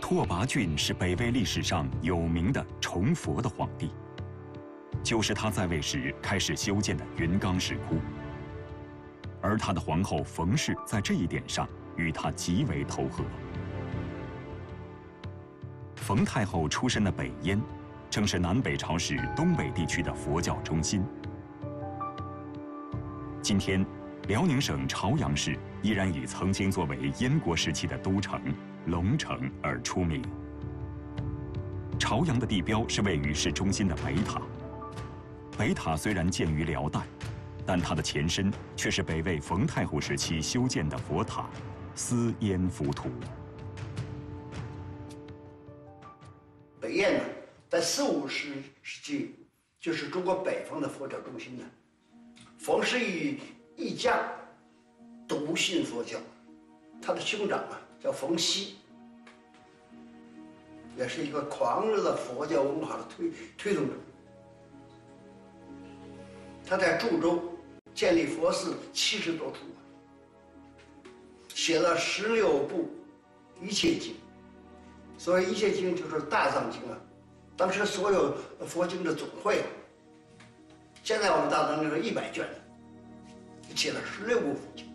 拓跋浚是北魏历史上有名的崇佛的皇帝，就是他在位时开始修建的云冈石窟。而他的皇后冯氏在这一点上与他极为投合。冯太后出身的北燕，正是南北朝时东北地区的佛教中心。今天，辽宁省朝阳市依然以曾经作为燕国时期的都城龙城而出名。朝阳的地标是位于市中心的北塔。北塔虽然建于辽代，但它的前身却是北魏冯太后时期修建的佛塔思燕浮屠。北燕呢，在4、50世纪就是中国北方的佛教中心呢。冯氏一家笃信佛教，他的兄长啊叫冯熙，也是一个狂热的佛教文化的推动者。他在驻州建立佛寺70多处，写了16部一切经。所谓一切经就是大藏经啊，当时所有佛经的总汇啊。现在我们大藏经是100卷，写了16部佛经。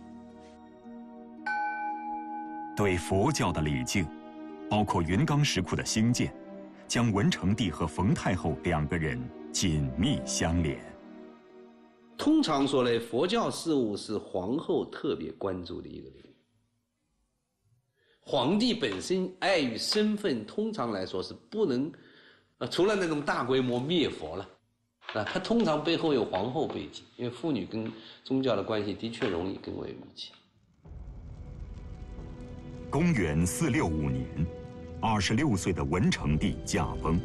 对佛教的礼敬，包括云冈石窟的兴建，将文成帝和冯太后2个人紧密相连。通常说来，佛教事务是皇后特别关注的一个领域。皇帝本身碍于身份，通常来说是不能，除了那种大规模灭佛了，他通常背后有皇后背景，因为妇女跟宗教的关系的确容易更为密切。公元465年，26岁的文成帝驾崩，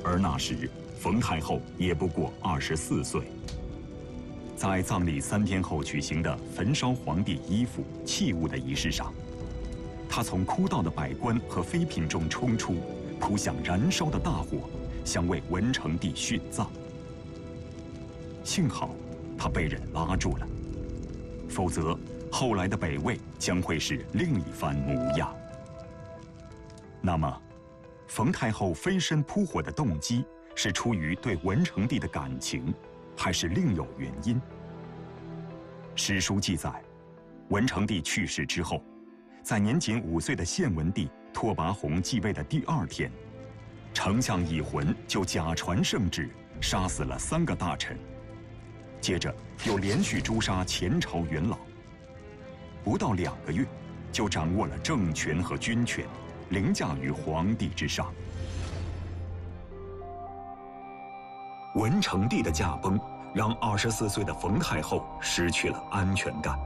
而那时冯太后也不过24岁。在葬礼3天后举行的焚烧皇帝衣服器物的仪式上，他从哭悼的百官和妃嫔中冲出，扑向燃烧的大火，想为文成帝殉葬。幸好他被人拉住了，否则后来的北魏将会是另一番模样。那么，冯太后飞身扑火的动机是出于对文成帝的感情，还是另有原因？史书记载，文成帝去世之后，在年仅5岁的献文帝拓跋宏继位的第2天，丞相乙浑就假传圣旨，杀死了3个大臣，接着又连续诛杀前朝元老，不到2个月，就掌握了政权和军权，凌驾于皇帝之上。文成帝的驾崩，让24岁的冯太后失去了安全感。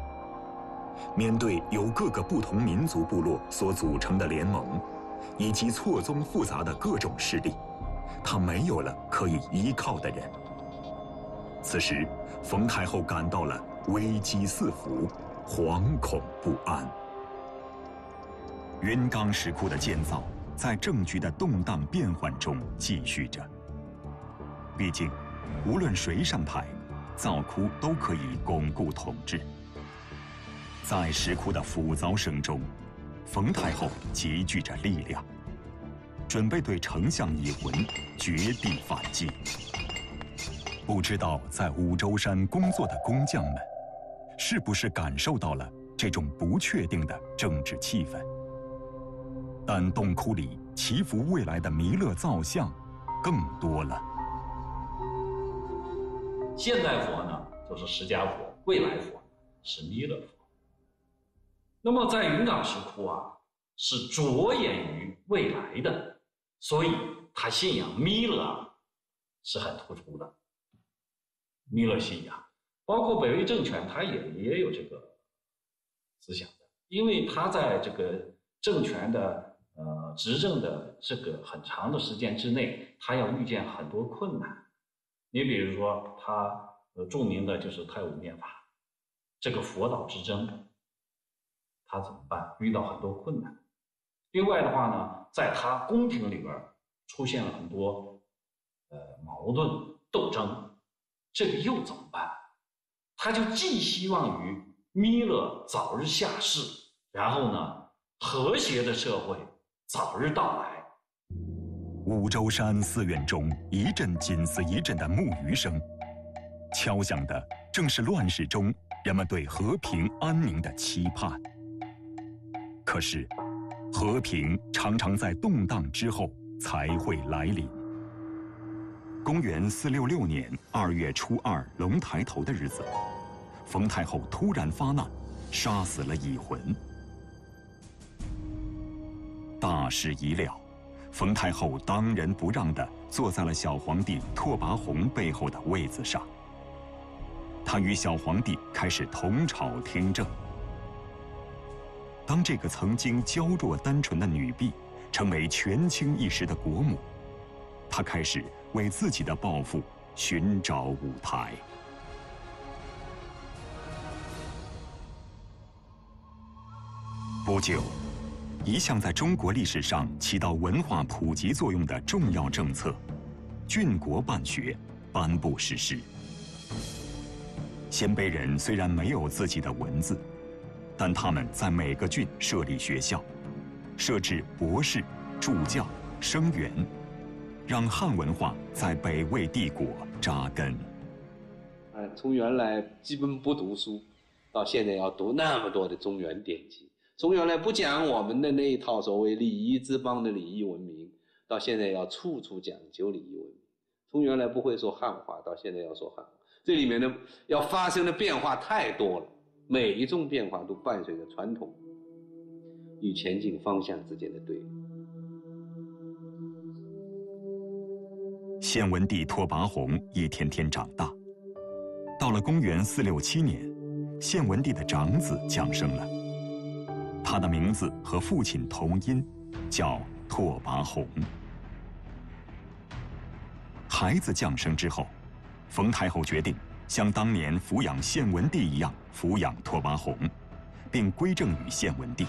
面对由各个不同民族部落所组成的联盟，以及错综复杂的各种势力，她没有了可以依靠的人。此时，冯太后感到了危机四伏，惶恐不安。云冈石窟的建造在政局的动荡变幻中继续着。毕竟，无论谁上台，造窟都可以巩固统治。在石窟的斧凿声中，冯太后集聚着力量，准备对丞相乙浑绝地反击。不知道在五洲山工作的工匠们，是不是感受到了这种不确定的政治气氛？但洞窟里祈福未来的弥勒造像更多了。现代佛呢，就是释迦佛；未来佛是弥勒佛。那么在云冈石窟啊，是着眼于未来的，所以他信仰弥勒啊是很突出的。弥勒信仰，包括北魏政权，他也有这个思想的，因为他在这个政权的执政的这个很长的时间之内，他要遇见很多困难。你比如说，他著名的就是太武灭法，这个佛道之争，他怎么办？遇到很多困难。另外的话呢，在他宫廷里边出现了很多矛盾斗争，这个又怎么办？他就寄希望于弥勒早日下世，然后呢，和谐的社会早日到来。五洲山寺院中一阵紧似一阵的木鱼声，敲响的正是乱世中人们对和平安宁的期盼。可是，和平常常在动荡之后才会来临。公元466年2月初2龙抬头的日子，冯太后突然发难，杀死了乙浑。大事已了，冯太后当仁不让地坐在了小皇帝拓跋宏背后的位子上。她与小皇帝开始同朝听政。当这个曾经娇弱单纯的女婢成为权倾一时的国母，她开始为自己的抱负寻找舞台。不久，一项在中国历史上起到文化普及作用的重要政策——郡国办学颁布实施。鲜卑人虽然没有自己的文字，但他们在每个郡设立学校，设置博士、助教、生源，让汉文化在北魏帝国扎根。从原来基本不读书，到现在要读那么多的中原典籍；从原来不讲我们的那一套所谓礼仪之邦的礼仪文明，到现在要处处讲究礼仪文明；从原来不会说汉话，到现在要说汉话。这里面的要发生的变化太多了，每一种变化都伴随着传统与前进方向之间的对立。献文帝拓跋宏一天天长大，到了公元467年，献文帝的长子降生了，他的名字和父亲同音，叫拓跋宏。孩子降生之后，冯太后决定像当年抚养献文帝一样抚养拓跋宏，并归政于献文帝。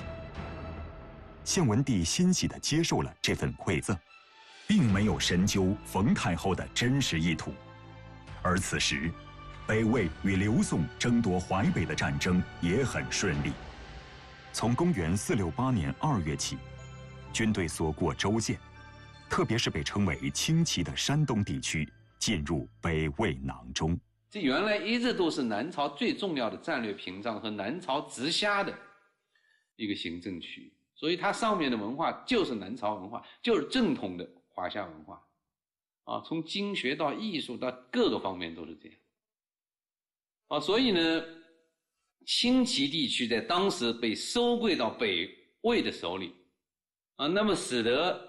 献文帝欣喜地接受了这份馈赠，并没有深究冯太后的真实意图。而此时，北魏与刘宋争夺淮北的战争也很顺利。从公元468年2月起，军队所过州县，特别是被称为轻骑的山东地区，进入北魏囊中。这原来一直都是南朝最重要的战略屏障和南朝直辖的一个行政区，所以它上面的文化就是南朝文化，就是正统的华夏文化啊，从经学到艺术到各个方面都是这样啊。所以呢，轻骑地区在当时被收归到北魏的手里啊，那么使得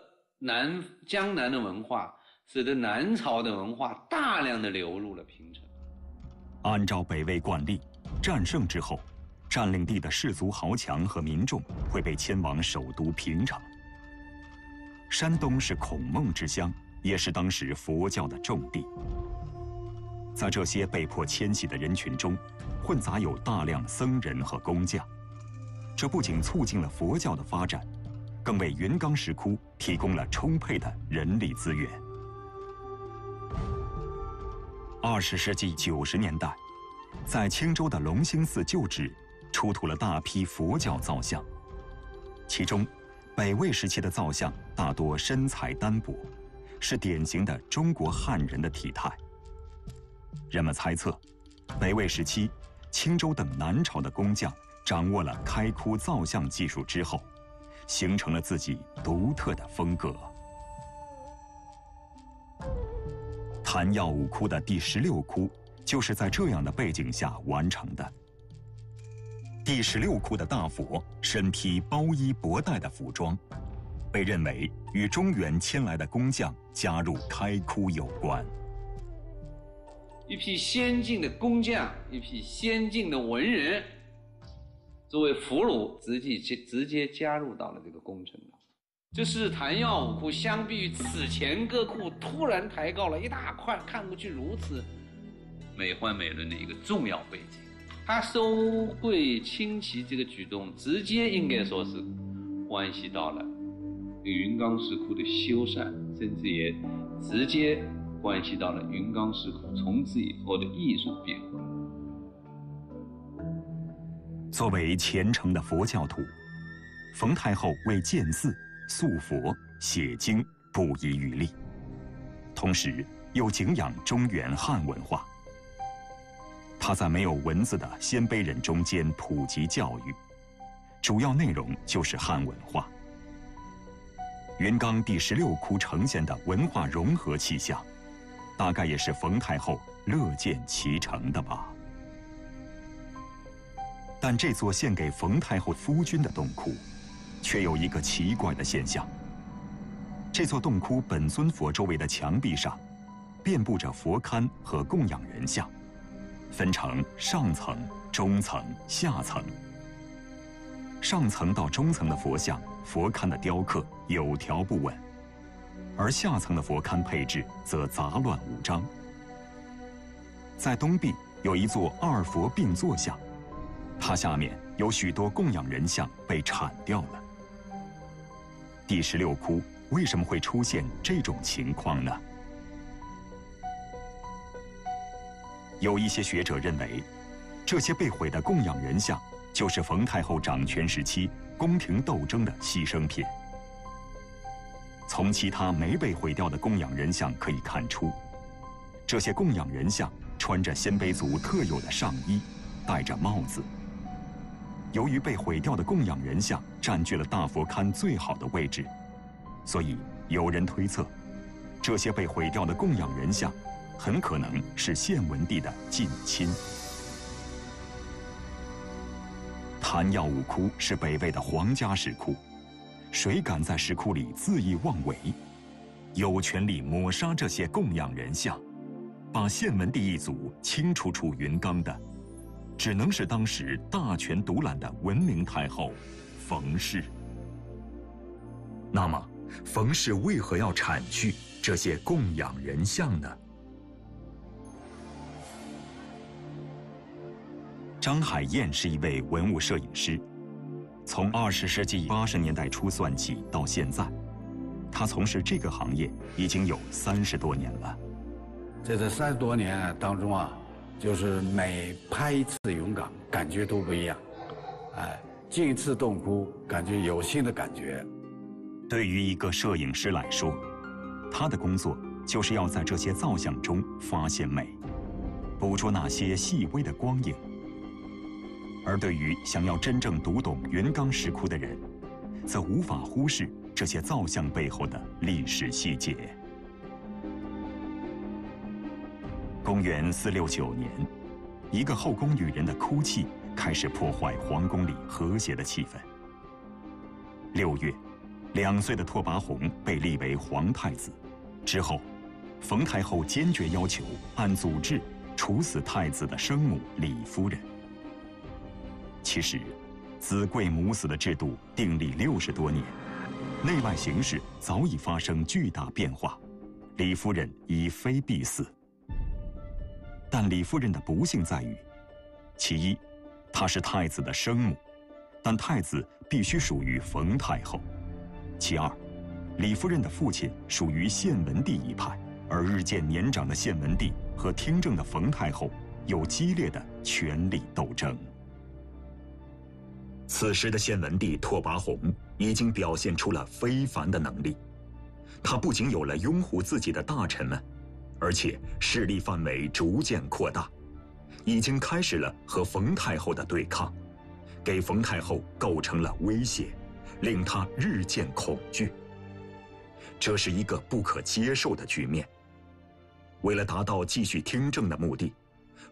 江南的文化，使得南朝的文化大量的流入了平城。按照北魏惯例，战胜之后，占领地的士族豪强和民众会被迁往首都平城。山东是孔孟之乡，也是当时佛教的重地。在这些被迫迁徙的人群中，混杂有大量僧人和工匠，这不仅促进了佛教的发展，更为云冈石窟提供了充沛的人力资源。20世纪90年代，在青州的隆兴寺旧址出土了大批佛教造像，其中北魏时期的造像大多身材单薄，是典型的中国汉人的体态。人们猜测，北魏时期青州等南朝的工匠掌握了开窟造像技术之后，形成了自己独特的风格。昙曜五窟的第16窟就是在这样的背景下完成的。第16窟的大佛身披包衣博带的服装，被认为与中原迁来的工匠加入开窟有关。一批先进的工匠，一批先进的文人，作为俘虏直接加入到了这个工程了。这是昙曜五窟相比于此前各窟突然抬高了一大块，看过去如此美观美轮的一个重要背景。他收归轻骑这个举动，直接应该说是关系到了云冈石窟的修缮，甚至也直接关系到了云冈石窟从此以后的艺术变化。作为虔诚的佛教徒，冯太后为建寺塑佛、写经不遗余力，同时又敬仰中原汉文化。他在没有文字的鲜卑人中间普及教育，主要内容就是汉文化。云冈第16窟呈现的文化融合气象，大概也是冯太后乐见其成的吧。但这座献给冯太后夫君的洞窟，却有一个奇怪的现象：这座洞窟本尊佛周围的墙壁上，遍布着佛龛和供养人像，分成上层、中层、下层。上层到中层的佛像、佛龛的雕刻有条不紊，而下层的佛龛配置则杂乱无章。在东壁有一座二佛并坐像，它下面有许多供养人像被铲掉了。第16窟为什么会出现这种情况呢？有一些学者认为，这些被毁的供养人像就是冯太后掌权时期宫廷斗争的牺牲品。从其他没被毁掉的供养人像可以看出，这些供养人像穿着鲜卑族特有的上衣，戴着帽子。由于被毁掉的供养人像占据了大佛龛最好的位置，所以有人推测，这些被毁掉的供养人像很可能是献文帝的近亲。昙曜五窟是北魏的皇家石窟，谁敢在石窟里恣意妄为，有权利抹杀这些供养人像，把献文帝一族清除出云冈的，只能是当时大权独揽的文明太后冯氏。那么，冯氏为何要铲去这些供养人像呢？张海燕是一位文物摄影师，从20世纪80年代初算起到现在，他从事这个行业已经有30多年了。在这30多年当中啊，就是每拍一次云冈，感觉都不一样。进一次洞窟，感觉有新的感觉。对于一个摄影师来说，他的工作就是要在这些造像中发现美，捕捉那些细微的光影。而对于想要真正读懂云冈石窟的人，则无法忽视这些造像背后的历史细节。公元469年，一个后宫女人的哭泣开始破坏皇宫里和谐的气氛。6月，2岁的拓跋宏被立为皇太子，之后，冯太后坚决要求按祖制处死太子的生母李夫人。其实，子贵母死的制度订立60多年，内外形势早已发生巨大变化，李夫人已非必死。但李夫人的不幸在于，其一，她是太子的生母，但太子必须属于冯太后；其二，李夫人的父亲属于献文帝一派，而日渐年长的献文帝和听政的冯太后有激烈的权力斗争。此时的献文帝拓跋宏已经表现出了非凡的能力，他不仅有了拥护自己的大臣们，而且势力范围逐渐扩大，已经开始了和冯太后的对抗，给冯太后构成了威胁，令她日渐恐惧。这是一个不可接受的局面。为了达到继续听政的目的，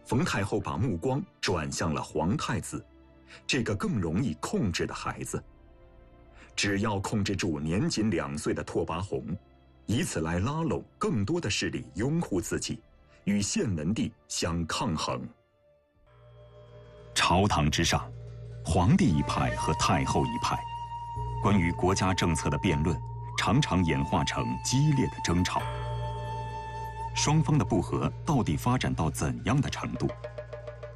冯太后把目光转向了皇太子，这个更容易控制的孩子。只要控制住年仅2岁的拓跋宏，以此来拉拢更多的势力拥护自己，与献文帝相抗衡。朝堂之上，皇帝一派和太后一派，关于国家政策的辩论常常演化成激烈的争吵。双方的不和到底发展到怎样的程度？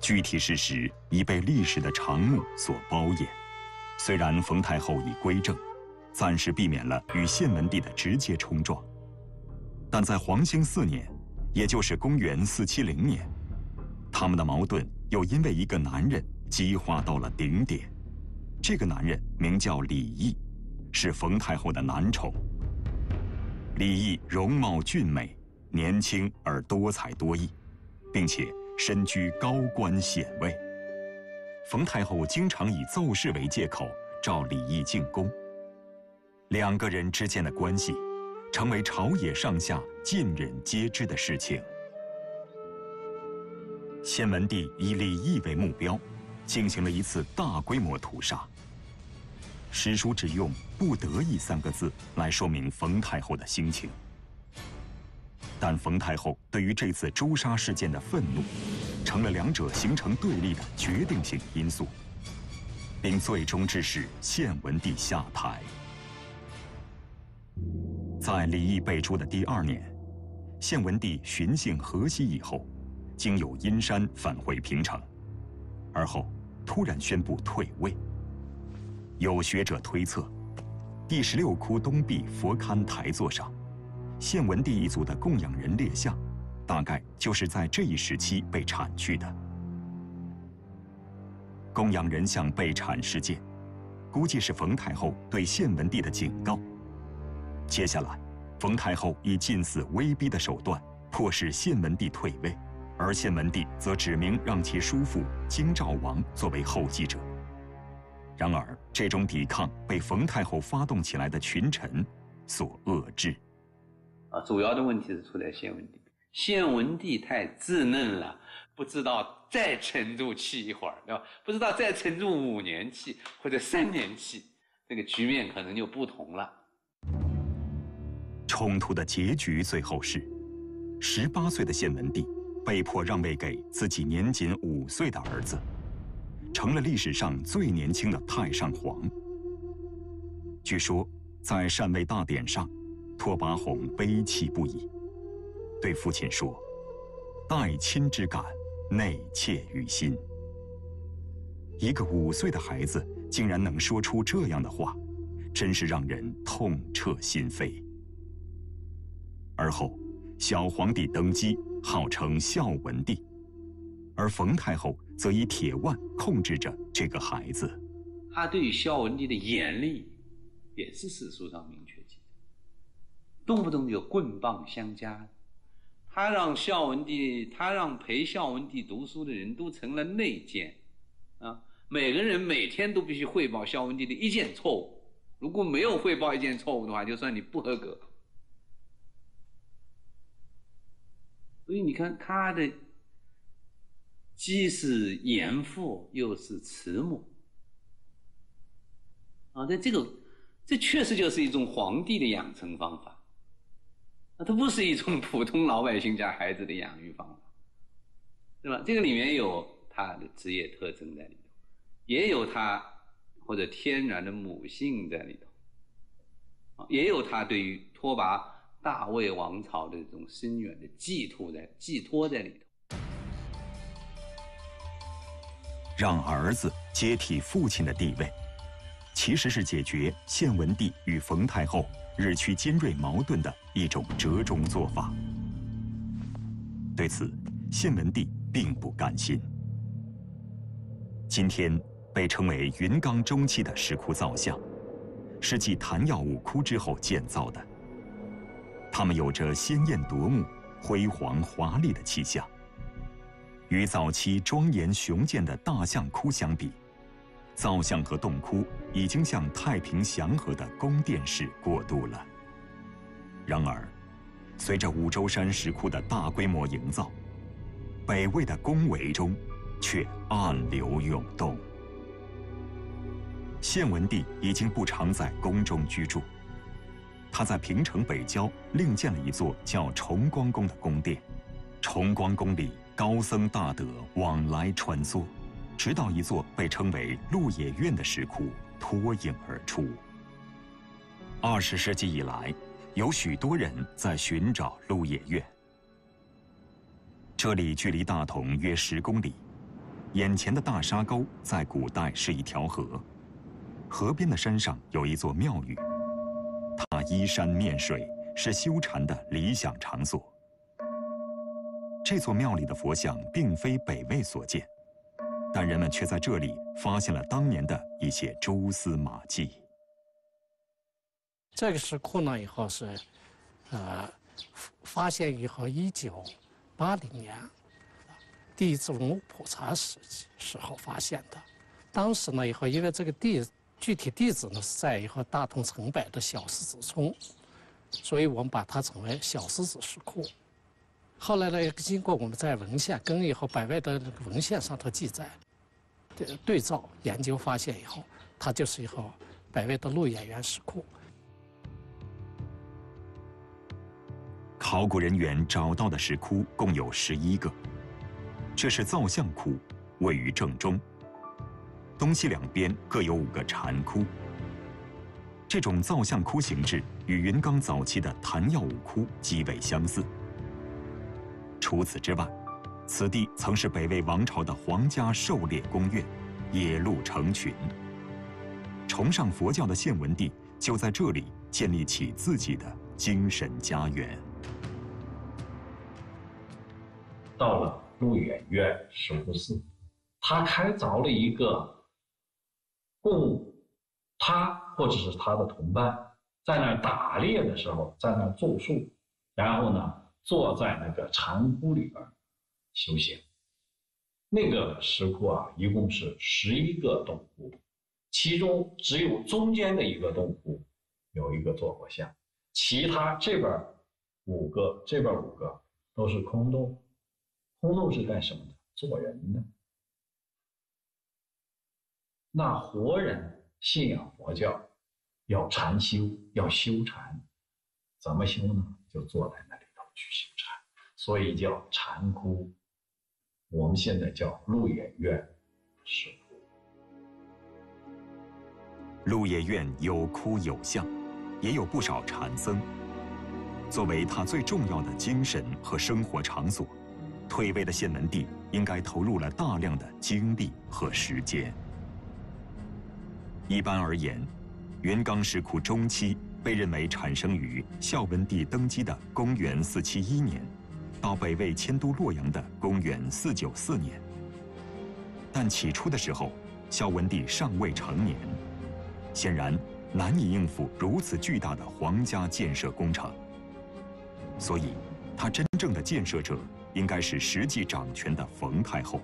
具体事实已被历史的长幕所包掩。虽然冯太后已归正，暂时避免了与献文帝的直接冲撞，但在黄兴4年，也就是公元470年，他们的矛盾又因为一个男人激化到了顶点。这个男人名叫李毅，是冯太后的男宠。李毅容貌俊美，年轻而多才多艺，并且身居高官显位。冯太后经常以奏事为借口召李毅进宫，两个人之间的关系成为朝野上下尽人皆知的事情。献文帝以李毅为目标，进行了一次大规模屠杀。史书只用“不得已”3个字来说明冯太后的心情。但冯太后对于这次诛杀事件的愤怒，成了两者形成对立的决定性因素，并最终致使献文帝下台。在李毅被诛的第2年，献文帝巡幸河西以后，经由阴山返回平城，而后突然宣布退位。有学者推测，第16窟东壁佛龛台座上，献文帝一族的供养人列像，大概就是在这一时期被铲去的。供养人像被铲事件，估计是冯太后对献文帝的警告。接下来，冯太后以近似威逼的手段迫使献文帝退位，而献文帝则指明让其叔父京兆王作为后继者。然而，这种抵抗被冯太后发动起来的群臣所遏制。主要的问题是出在献文帝。献文帝太稚嫩了，不知道再沉住气一会儿，对吧？不知道再沉住5年气或者3年气，这个局面可能就不同了。冲突的结局最后是，18岁的献文帝被迫让位给自己年仅5岁的儿子，成了历史上最年轻的太上皇。据说，在禅位大典上，拓跋宏悲泣不已，对父亲说：“待亲之感，内切于心。”一个5岁的孩子竟然能说出这样的话，真是让人痛彻心扉。而后，小皇帝登基，号称孝文帝，而冯太后则以铁腕控制着这个孩子。他对于孝文帝的严厉，也是史书上明确记载，动不动就棍棒相加。他让陪孝文帝读书的人都成了内奸，每个人每天都必须汇报孝文帝的一件错误，如果没有汇报一件错误的话，就算你不合格。所以你看，他的既是严父又是慈母，这确实就是一种皇帝的养成方法，它不是一种普通老百姓家孩子的养育方法，对吧？这个里面有他的职业特征在里头，也有他或者天然的母性在里头，也有他对于拓跋大魏王朝的这种深远的寄托在里头。让儿子接替父亲的地位，其实是解决献文帝与冯太后日趋尖锐矛盾的一种折中做法。对此，献文帝并不甘心。今天被称为云冈中期的石窟造像，是继昙曜5窟之后建造的。它们有着鲜艳夺目、辉煌华丽的气象。与早期庄严雄健的大象窟相比，造像和洞窟已经向太平祥和的宫殿式过渡了。然而，随着五洲山石窟的大规模营造，北魏的宫闱中却暗流涌动。献文帝已经不常在宫中居住，他在平城北郊另建了一座叫崇光宫的宫殿。崇光宫里高僧大德往来穿梭，直到一座被称为鹿野苑的石窟脱颖而出。20世纪以来，有许多人在寻找鹿野苑。这里距离大同约10公里，眼前的大沙沟在古代是一条河，河边的山上有一座庙宇，它依山面水，是修禅的理想场所。这座庙里的佛像并非北魏所建，但人们却在这里发现了当年的一些蛛丝马迹。这个石窟呢，以后是，发现以后1980年，第一次文物普查时候发现的。当时呢，以后因为这个具体地址呢是在以后大同城北的小石子村，所以我们把它称为小石子石窟。后来呢，经过我们在文献跟以后百位的文献上头记载，对照研究发现以后，它就是以后百位的鹿野园石窟。考古人员找到的石窟共有11个，这是造像窟，位于正中。东西两边各有5个禅窟。这种造像窟形制与云冈早期的昙曜五窟极为相似。除此之外，此地曾是北魏王朝的皇家狩猎宫苑，野鹿成群。崇尚佛教的献文帝就在这里建立起自己的精神家园。到了鹿野苑石窟寺，他开凿了一个供他或者是他的同伴在那儿打猎的时候，在那儿住宿，然后呢，坐在那个禅窟里边修行。那个石窟啊，一共是11个洞窟，其中只有中间的一个洞窟有一个坐过像，其他这边5个，这边5个都是空洞。空洞是干什么的？做人的。那活人信仰佛教，要禅修，要修禅，怎么修呢？就坐在那里头去修禅，所以叫禅窟。我们现在叫鹿野苑石窟。鹿野苑有窟有像，也有不少禅僧。作为它最重要的精神和生活场所，退位的献文帝应该投入了大量的精力和时间。一般而言，云冈石窟中期被认为产生于孝文帝登基的公元471年，到北魏迁都洛阳的公元494年。但起初的时候，孝文帝尚未成年，显然难以应付如此巨大的皇家建设工程，所以他真正的建设者应该是实际掌权的冯太后。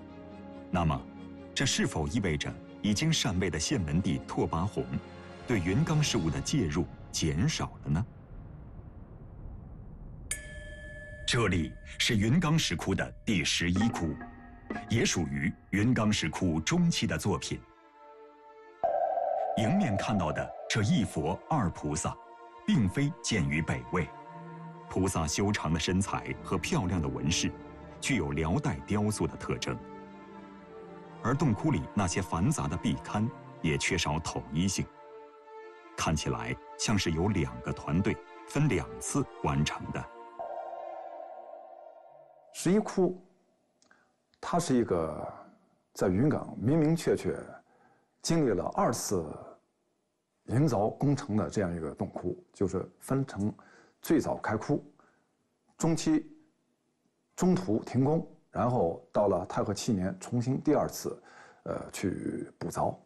那么，这是否意味着已经禅位的献文帝拓跋宏对云冈事务的介入减少了呢？这里是云冈石窟的第11窟，也属于云冈石窟中期的作品。迎面看到的这一佛二菩萨，并非建于北魏。菩萨修长的身材和漂亮的纹饰，具有辽代雕塑的特征。而洞窟里那些繁杂的壁龛也缺少统一性，看起来像是由2个团队分2次完成的。11窟，它是一个在云冈明明确确经历了2次营凿工程的这样一个洞窟，就是分成最早开窟，中期中途停工，然后到了太和7年重新第2次去补凿。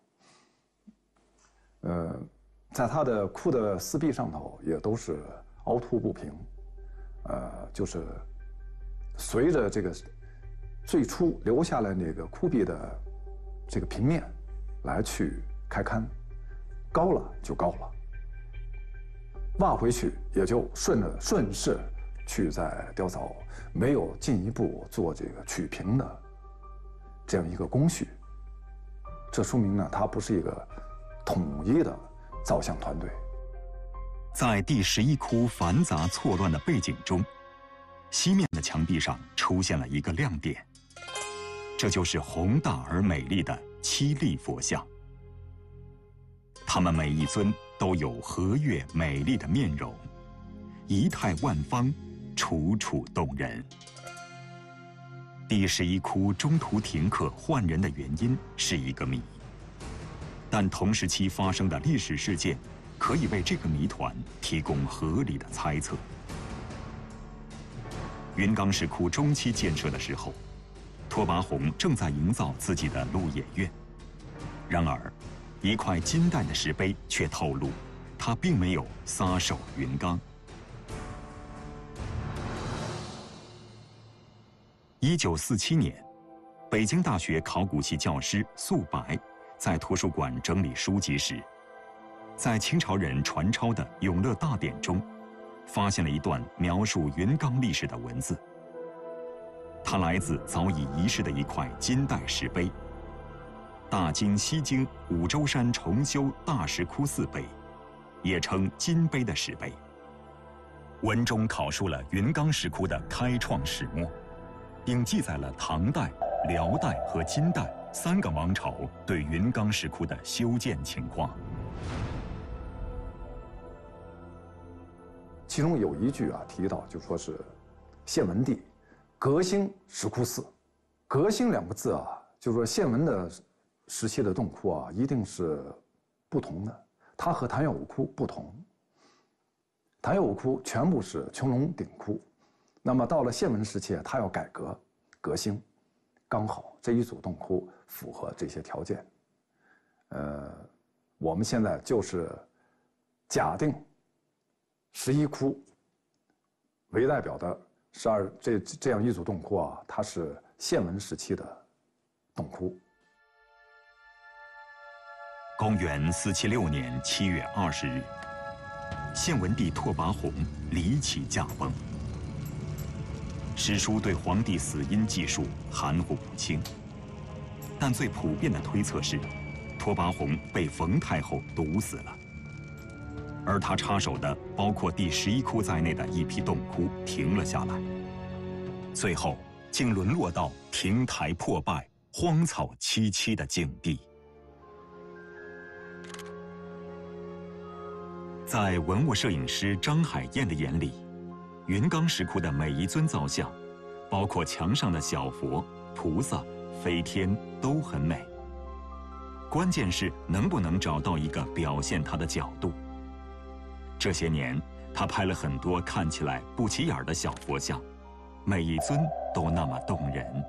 在它的窟的四壁上头也都是凹凸不平，就是随着这个最初留下来那个窟壁的这个平面来去开龛，高了就高了，挖回去也就顺势去再雕凿，没有进一步做这个曲平的这样一个工序。这说明呢，它不是一个统一的造像团队。在第11窟繁杂错乱的背景中，西面的墙壁上出现了一个亮点，这就是宏大而美丽的7立佛像。它们每一尊都有和悦美丽的面容，仪态万方，楚楚动人。第11窟中途停课换人的原因是一个谜，但同时期发生的历史事件可以为这个谜团提供合理的猜测。云冈石窟中期建设的时候，拓跋宏正在营造自己的鹿野苑，然而一块金代的石碑却透露，他并没有撒手云冈。1947年，北京大学考古系教师粟白在图书馆整理书籍时，在清朝人传抄的《永乐大典》中，发现了一段描述云冈历史的文字。它来自早已遗失的一块金代石碑——大金西京五洲山重修大石窟寺碑，也称金碑的石碑。文中考述了云冈石窟的开创始末，并记载了唐代、辽代和金代3个王朝对云冈石窟的修建情况。其中有一句提到，就说是献文帝革兴石窟寺。革兴2个字就是说献文的时期的洞窟一定是不同的，它和谭耀武窟不同。谭耀武窟全部是穹隆顶窟，那么到了献文时期，它要改革革兴，刚好这一组洞窟符合这些条件。我们现在就是假定11窟为代表的这样一组洞窟它是献文时期的洞窟。公元476年7月20日，献文帝拓跋宏离奇驾崩。史书对皇帝死因记述含糊不清，但最普遍的推测是，拓跋宏被冯太后毒死了。而他插手的包括第11窟在内的一批洞窟停了下来，最后竟沦落到亭台破败、荒草萋萋的境地。在文物摄影师张海燕的眼里，云冈石窟的每一尊造像，包括墙上的小佛、菩萨、飞天，都很美。关键是能不能找到一个表现它的角度。这些年，他拍了很多看起来不起眼的小佛像，每一尊都那么动人。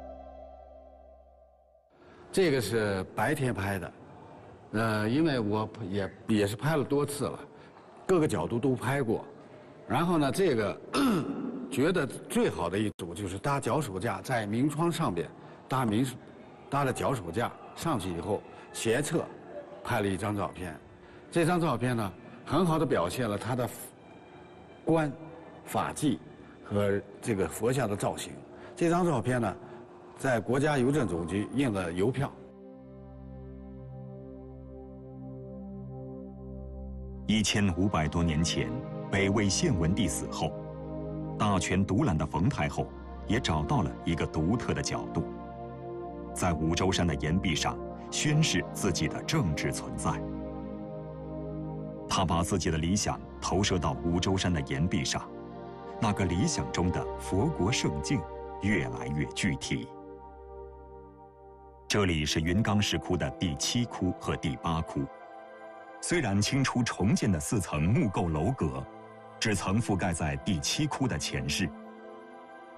这个是白天拍的，因为我也是拍了多次了，各个角度都拍过。然后呢，这个觉得最好的一组就是搭脚手架，在明窗上边搭了脚手架上去以后，斜侧拍了一张照片。这张照片呢，很好的表现了他的冠、发髻和这个佛像的造型。这张照片呢，在国家邮政总局印了邮票。1500多年前，北魏献文帝死后，大权独揽的冯太后也找到了一个独特的角度，在五洲山的岩壁上宣示自己的政治存在。他把自己的理想投射到五洲山的岩壁上，那个理想中的佛国圣境越来越具体。这里是云冈石窟的第7窟和第8窟。虽然清初重建的4层木构楼阁只曾覆盖在第7窟的前室，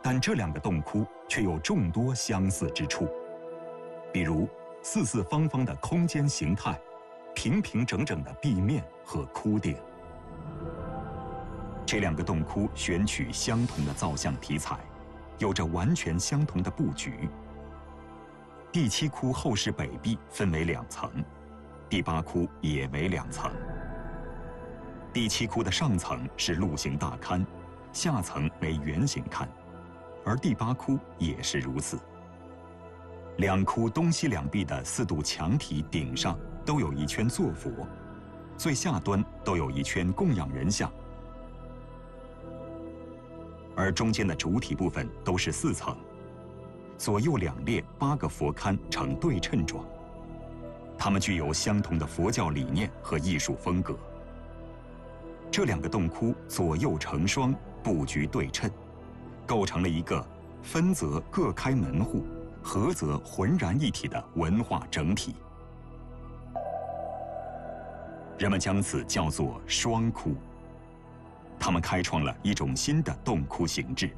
但这2个洞窟却有众多相似之处，比如四四方方的空间形态、平平整整的壁面和窟顶。这2个洞窟选取相同的造像题材，有着完全相同的布局。第7窟后室北壁分为2层，第8窟也为2层。第7窟的上层是鹿形大龛，下层为圆形龛，而第8窟也是如此。2窟东西两壁的4堵墙体顶上都有一圈坐佛，最下端都有一圈供养人像，而中间的主体部分都是4层，左右2列8个佛龛呈对称状，它们具有相同的佛教理念和艺术风格。这2个洞窟左右成双，布局对称，构成了一个分则各开门户，合则浑然一体的文化整体。人们将此叫做双窟。他们开创了一种新的洞窟形制，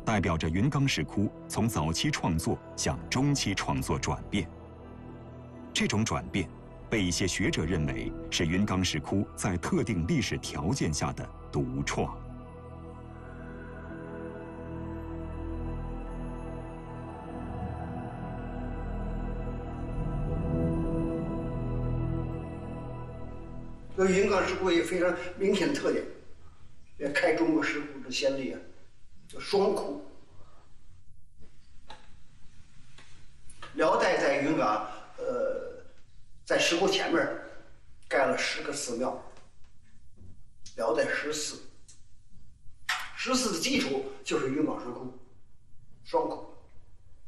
代表着云冈石窟从早期创作向中期创作转变。这种转变被一些学者认为是云冈石窟在特定历史条件下的独创。所以云冈石窟也非常明显的特点，也开中国石窟的先例啊，叫双窟。辽代在云冈，在石窟前面盖了10个寺庙，辽代14的基础就是云冈石窟，双窟。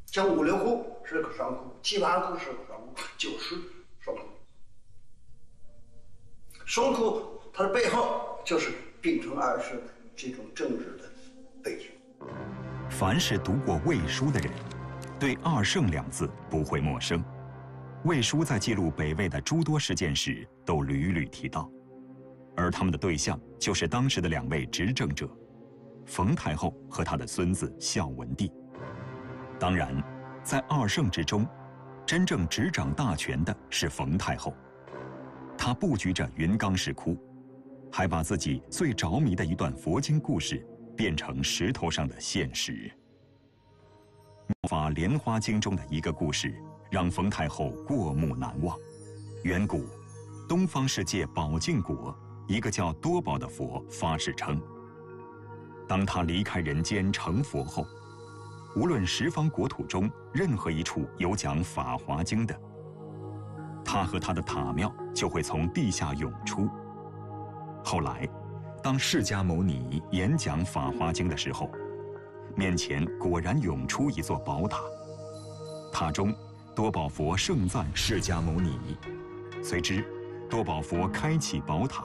像五柳窟是个双窟，七八窟是个双窟，9是双窟。双窟它的背后就是秉承二圣这种政治的背景。凡是读过《魏书》的人，对“二圣”两字不会陌生。《魏书》在记录北魏的诸多事件时，都屡屡提到，而他们的对象就是当时的2位执政者，冯太后和他的孙子孝文帝。当然，在二圣之中，真正执掌大权的是冯太后。他布局着云冈石窟，还把自己最着迷的一段佛经故事变成石头上的现实。《法莲花经》中的一个故事让冯太后过目难忘。远古，东方世界宝镜国一个叫多宝的佛发誓称，当他离开人间成佛后，无论十方国土中任何一处有讲《法华经》的，他和他的塔庙就会从地下涌出。后来，当释迦牟尼演讲《法华经》的时候，面前果然涌出一座宝塔，塔中多宝佛盛赞释迦牟尼。随之，多宝佛开启宝塔，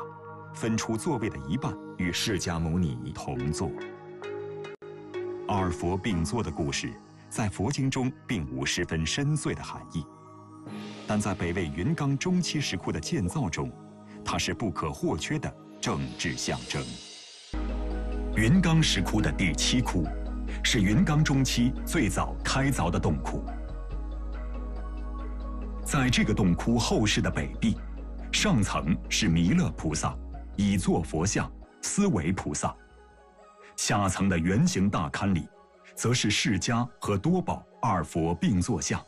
分出座位的一半与释迦牟尼同坐。二佛并坐的故事，在佛经中并无十分深邃的含义。但在北魏云冈中期石窟的建造中，它是不可或缺的政治象征。云冈石窟的第7窟，是云冈中期最早开凿的洞窟。在这个洞窟后室的北壁，上层是弥勒菩萨倚坐佛像，思维菩萨；下层的圆形大龛里，则是释迦和多宝二佛并坐像。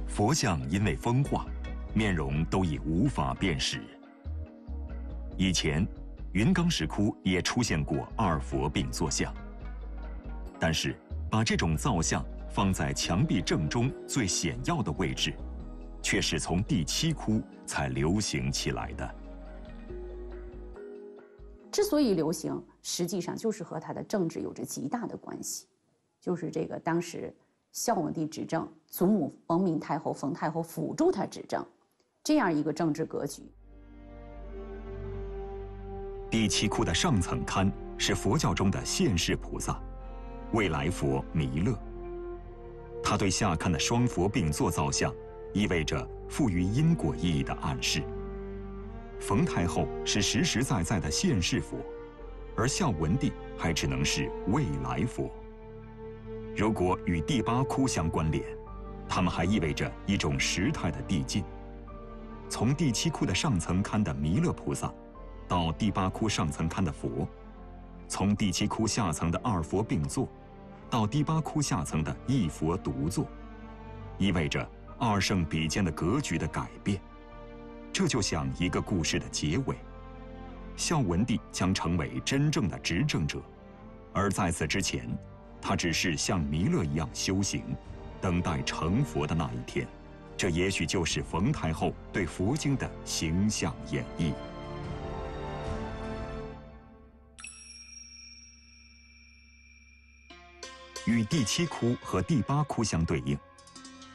佛像因为风化，面容都已无法辨识。以前，云冈石窟也出现过二佛并坐像，但是把这种造像放在墙壁正中最显要的位置，却是从第7窟才流行起来的。之所以流行，实际上就是和他的政治有着极大的关系，就是这个当时孝文帝执政，祖母冯明太后、冯太后辅助他执政，这样一个政治格局。第7窟的上层龛是佛教中的现世菩萨，未来佛弥勒。他对下龛的双佛并坐造像，意味着赋予因果意义的暗示。冯太后是实实在在的现世佛，而孝文帝还只能是未来佛。如果与第8窟相关联，它们还意味着一种时态的递进。从第7窟的上层龛的弥勒菩萨，到第8窟上层龛的佛；从第7窟下层的二佛并坐，到第8窟下层的一佛独坐，意味着二圣比肩的格局的改变。这就像一个故事的结尾，孝文帝将成为真正的执政者，而在此之前，他只是像弥勒一样修行，等待成佛的那一天。这也许就是冯太后对佛经的形象演绎。与第7窟和第8窟相对应，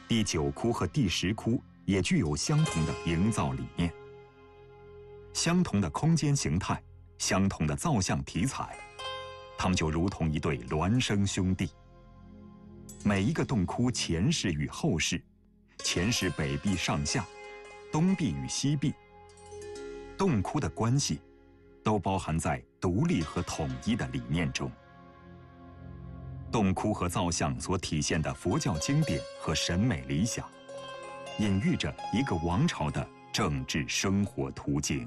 第9窟和第10窟也具有相同的营造理念，相同的空间形态，相同的造像题材，它们就如同一对孪生兄弟。每一个洞窟前室与后室，前室北壁上下，东壁与西壁，洞窟的关系都包含在独立和统一的理念中。洞窟和造像所体现的佛教经典和审美理想，隐喻着一个王朝的政治生活途径。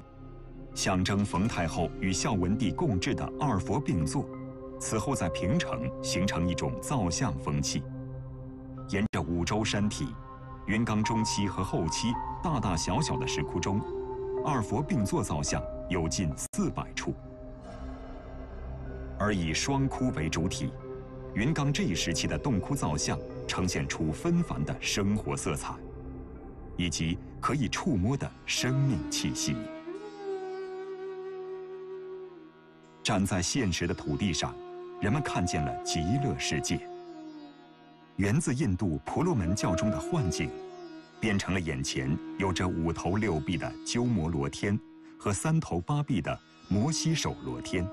象征冯太后与孝文帝共治的二佛并坐，此后在平城形成一种造像风气。沿着五洲山体，云冈中期和后期大大小小的石窟中，二佛并坐造像有近400处。而以双窟为主体，云冈这一时期的洞窟造像呈现出纷繁的生活色彩，以及可以触摸的生命气息。站在现实的土地上，人们看见了极乐世界。源自印度婆罗门教中的幻境，变成了眼前有着5头6臂的鸠摩罗天和3头8臂的摩西首罗天。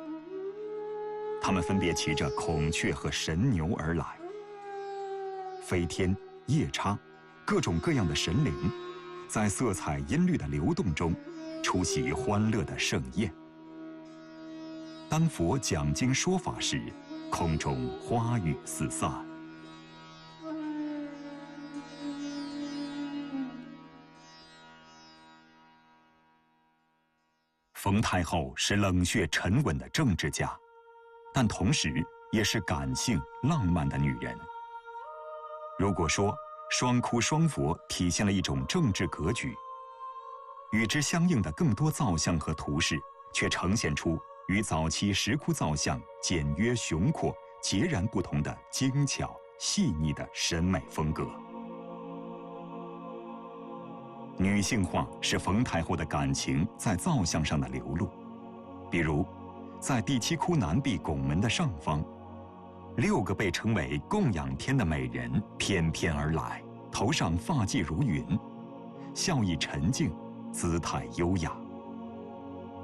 他们分别骑着孔雀和神牛而来。飞天、夜叉，各种各样的神灵，在色彩音律的流动中，出席欢乐的盛宴。当佛讲经说法时，空中花雨四散。冯太后是冷血沉稳的政治家，但同时也是感性浪漫的女人。如果说双窟双佛体现了一种政治格局，与之相应的更多造像和图式，却呈现出与早期石窟造像简约雄阔截然不同的精巧细腻的审美风格。女性化是冯太后的感情在造像上的流露，比如，在第7窟南壁拱门的上方，6个被称为供养天的美人翩翩而来，头上发髻如云，笑意沉静，姿态优雅。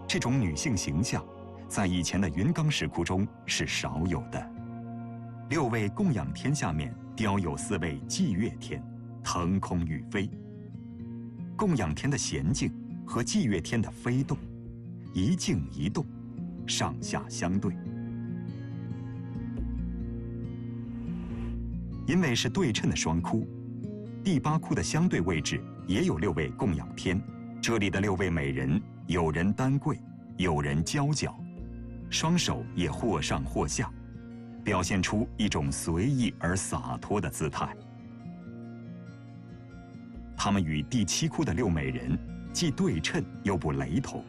这种女性形象，在以前的云冈石窟中是少有的。6位供养天下面雕有4位霁月天，腾空欲飞。供养天的娴静和霁月天的飞动，一静一动，上下相对。因为是对称的双窟，第8窟的相对位置也有6位供养天，这里的6位美人，有人单跪，有人交脚，双手也或上或下，表现出一种随意而洒脱的姿态。他们与第7窟的6美人既对称又不雷同，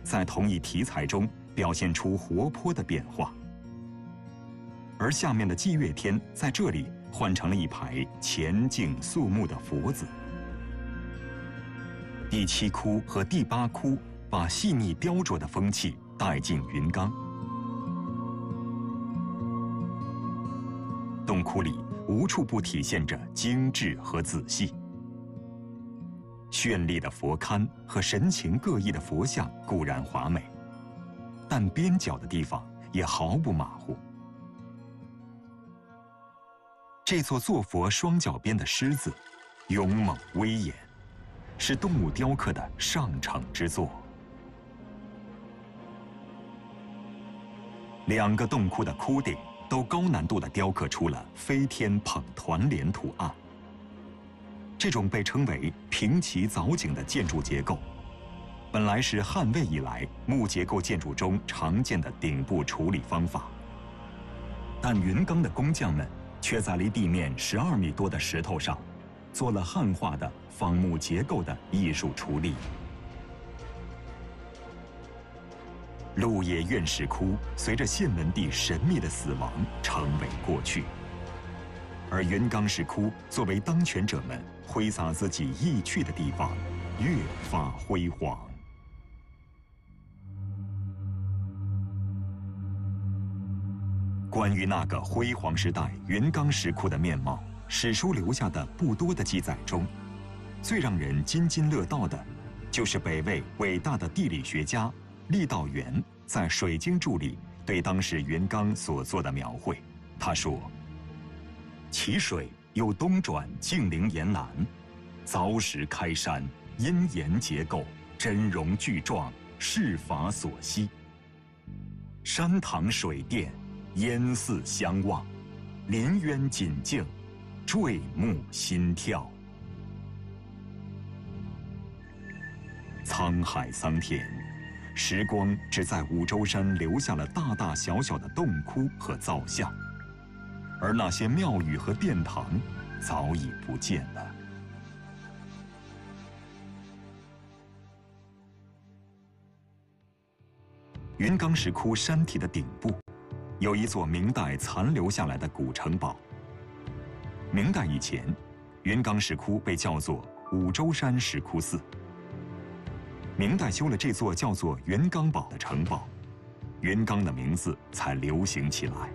在同一题材中表现出活泼的变化。而下面的霁月天在这里换成了一排前静肃穆的佛子。第7窟和第8窟把细腻雕琢的风气带进云冈。洞窟里无处不体现着精致和仔细。绚丽的佛龛和神情各异的佛像固然华美，但边角的地方也毫不马虎。这座坐佛双脚边的狮子，勇猛威严，是动物雕刻的上乘之作。2个洞窟的窟顶都高难度地雕刻出了飞天捧团联图案。这种被称为平齐藻井的建筑结构，本来是汉魏以来木结构建筑中常见的顶部处理方法，但云冈的工匠们却在离地面12米多的石头上，做了汉化的仿木结构的艺术处理。鹿野苑石窟随着献文帝神秘的死亡成为过去，而云冈石窟作为当权者们挥洒自己意趣的地方，越发辉煌。关于那个辉煌时代云冈石窟的面貌，史书留下的不多的记载中，最让人津津乐道的，就是北魏伟大的地理学家郦道元在《水经注》里对当时云冈所做的描绘。他说：“其水由东转径陵沿南，凿石开山，因岩结构，真容巨壮，世法所稀。山塘水殿，烟寺相望，林渊锦径，坠目心跳。”沧海桑田，时光只在五洲山留下了大大小小的洞窟和造像，而那些庙宇和殿堂早已不见了。云冈石窟山体的顶部，有一座明代残留下来的古城堡。明代以前，云冈石窟被叫做五洲山石窟寺。明代修了这座叫做云冈堡的城堡，云冈的名字才流行起来。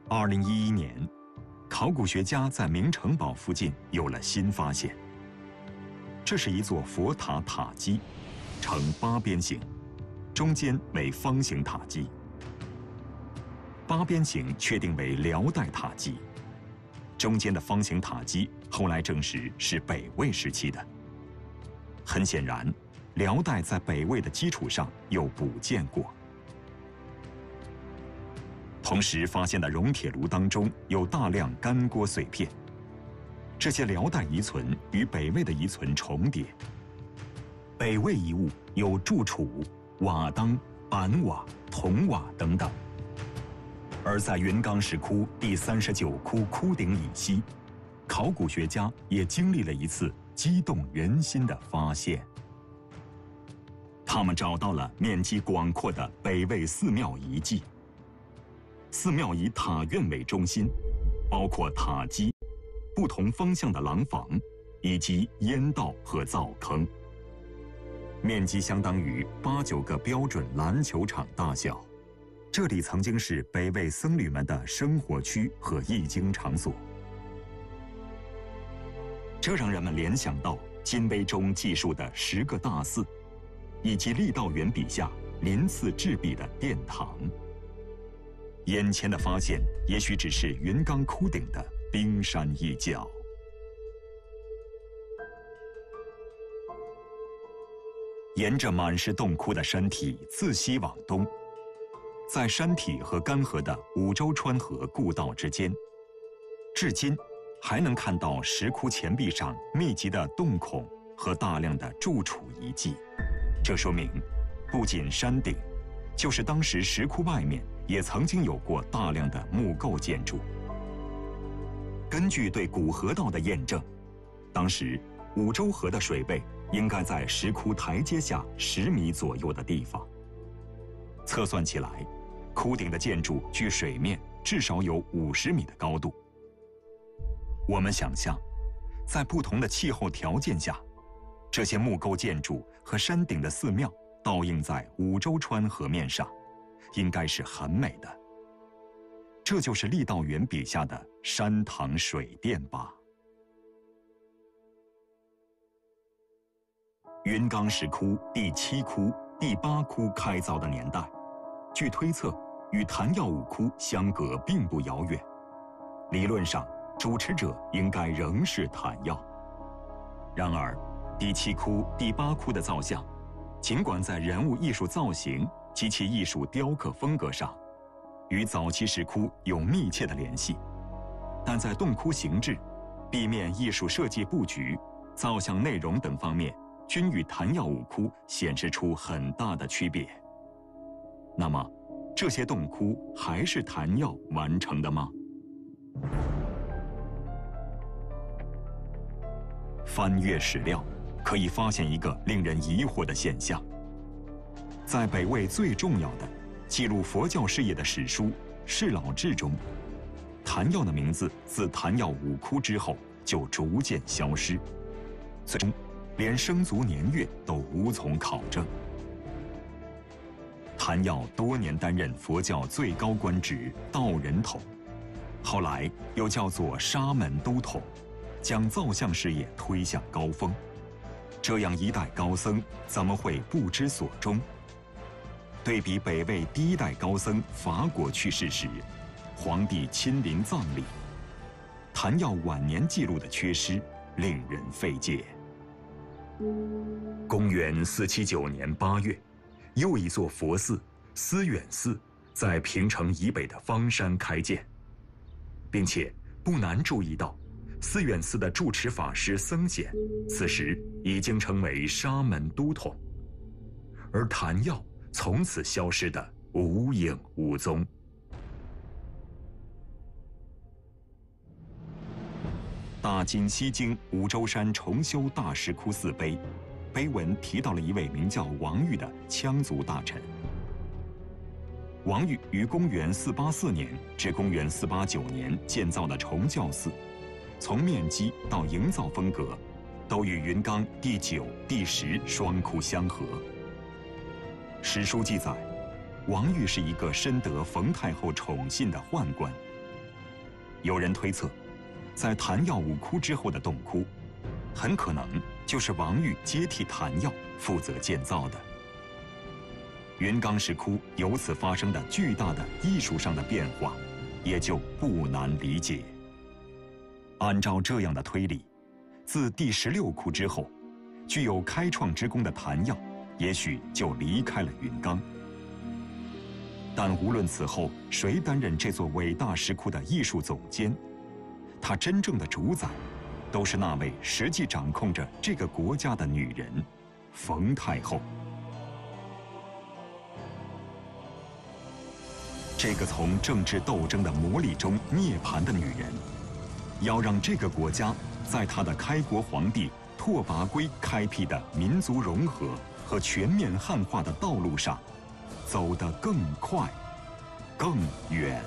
2011年，考古学家在明城堡附近有了新发现。这是一座佛塔塔基，呈8边形，中间为方形塔基。8边形确定为辽代塔基，中间的方形塔基后来证实是北魏时期的。很显然，辽代在北魏的基础上又补建过。同时发现的熔铁炉当中有大量干锅碎片，这些辽代遗存与北魏的遗存重叠。北魏遗物有柱础、瓦当、板瓦、铜瓦等等。而在云冈石窟第39窟窟顶以西，考古学家也经历了一次激动人心的发现。他们找到了面积广阔的北魏寺庙遗迹。寺庙以塔院为中心，包括塔基、不同方向的廊坊，以及烟道和灶坑。面积相当于8、9个标准篮球场大小。这里曾经是北魏僧侣们的生活区和译经场所。这让人们联想到金徽宗记述的10个大寺，以及郦道元笔下鳞次栉比的殿堂。眼前的发现也许只是云冈窟顶的冰山一角。沿着满是洞窟的山体自西往东，在山体和干涸的五洲川河故道之间，至今还能看到石窟前壁上密集的洞孔和大量的柱础遗迹。这说明，不仅山顶，就是当时石窟外面也曾经有过大量的木构建筑。根据对古河道的验证，当时五洲河的水位应该在石窟台阶下10米左右的地方。测算起来，窟顶的建筑距水面至少有50米的高度。我们想象，在不同的气候条件下，这些木构建筑和山顶的寺庙倒映在五洲川河面上，应该是很美的。这就是郦道元笔下的山堂水殿吧。云冈石窟第7窟、第8窟开凿的年代，据推测与昙曜5窟相隔并不遥远。理论上，主持者应该仍是昙曜。然而，第7窟、第8窟的造像，尽管在人物艺术造型及其艺术雕刻风格上，与早期石窟有密切的联系，但在洞窟形制、壁面艺术设计布局、造像内容等方面，均与昙曜5窟显示出很大的区别。那么，这些洞窟还是昙曜完成的吗？翻阅史料，可以发现一个令人疑惑的现象：在北魏最重要的记录佛教事业的史书《释老志》中，昙曜的名字自昙曜5窟之后就逐渐消失，最终连生卒年月都无从考证。昙曜多年担任佛教最高官职道人统，后来又叫做沙门都统，将造像事业推向高峰。这样一代高僧怎么会不知所终？对比北魏第1代高僧法果去世时，皇帝亲临葬礼，昙曜晚年记录的缺失令人费解。公元479年8月，又一座佛寺思远寺在平城以北的方山开建，并且不难注意到，思远寺的住持法师僧显，此时已经成为沙门都统，而谭耀从此消失得无影无踪。大金西京五洲山重修大石窟寺碑，碑文提到了一位名叫王玉的羌族大臣。王玉于公元484年至公元489年建造的崇教寺，从面积到营造风格，都与云冈第9、第10双窟相合。史书记载，王玉是一个深得冯太后宠信的宦官。有人推测，在谭耀五窟之后的洞窟，很可能就是王玉接替谭耀负责建造的。云冈石窟由此发生的巨大的艺术上的变化，也就不难理解。按照这样的推理，自第16窟之后，具有开创之功的谭耀，也许就离开了云冈。但无论此后谁担任这座伟大石窟的艺术总监，他真正的主宰，都是那位实际掌控着这个国家的女人——冯太后。这个从政治斗争的磨砺中涅槃的女人，要让这个国家在她的开国皇帝拓跋圭开辟的民族融合和全面汉化的道路上，走得更快、更远。